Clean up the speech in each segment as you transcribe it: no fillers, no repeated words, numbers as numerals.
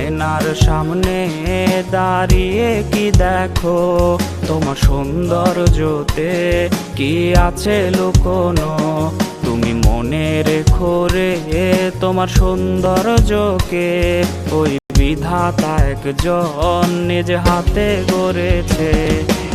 আয়নার সামনে দাঁড়িয়ে কি দেখো, তোমার সৌন্দর্যতে কি আছে লুকোনো। তুমি মনে রেখো রে তোমার সৌন্দর্যকে, ওই বিধাতা একজন নিজ হাতে গড়েছে।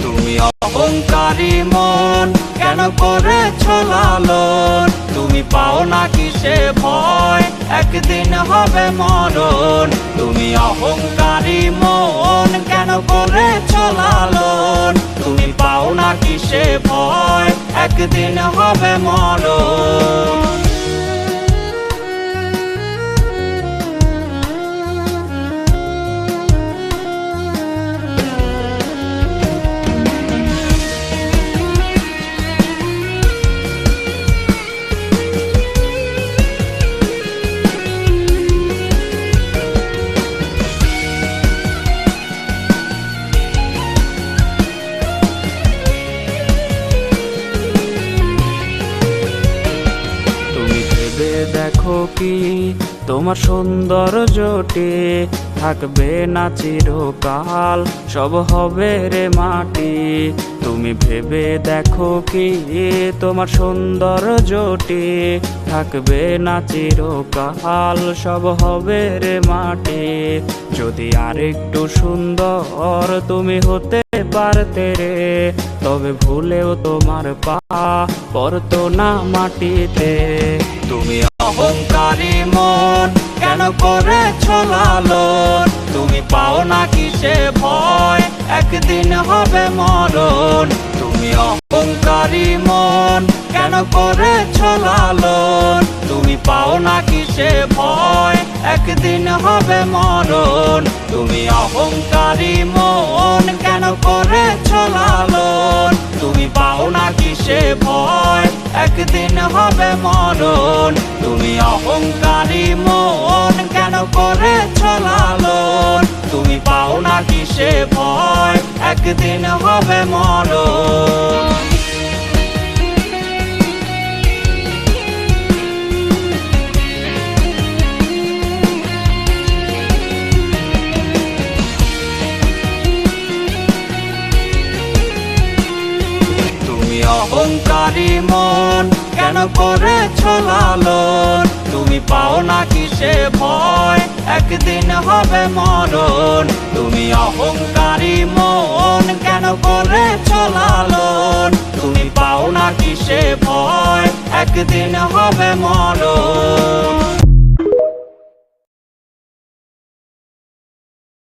তুমি অহংকারী মন কেন করেছ লালন, তুমি পাও না কিসে ভয় একদিন হবে মরণ। তুমি অহংকারী মন কেন করেছ লালন, তুমি পাও না কিসে ভয় একদিন হবে মরণ। দেখো কি তোমার সৌন্দর্যটি থাকবে না চিরকাল, সব হবে রে মাটি। তুমি ভেবে দেখো কি তোমার সৌন্দর্যটি থাকবে না চিরকাল, সব হবে রে মাটি। যদি আরেকটু সুন্দর তুমি হতে পারতে রে, তবে ভুলেও তোমার পা পড়তো না মাটিতে। তুমি অহংকারী মন কেন করেছ লালন, তুমি পাও না কিসে ভয় একদিন হবে মরণ। তুমি অহংকারী মন কেন করেছ লালন, তুমি পাও না কিসে ভয় একদিন হবে মরণ। তুমি অহংকারী মন কেন করেছ লালন, তুমি পাও না কিসে ভয় একদিন হবে মরণ। তুমি অহংকারী মন কেন করেছ লালন, তুমি পাও না কিসে ভয় একদিন হবে মরণ। অহংকারী মন কেন করেছ লালন, তুমি পাও না কিসে ভয় একদিন হবে মরণ। তুমি অহংকারী মন কেন করেছ লালন, তুমি পাও না কিসে ভয় একদিন হবে মরণ।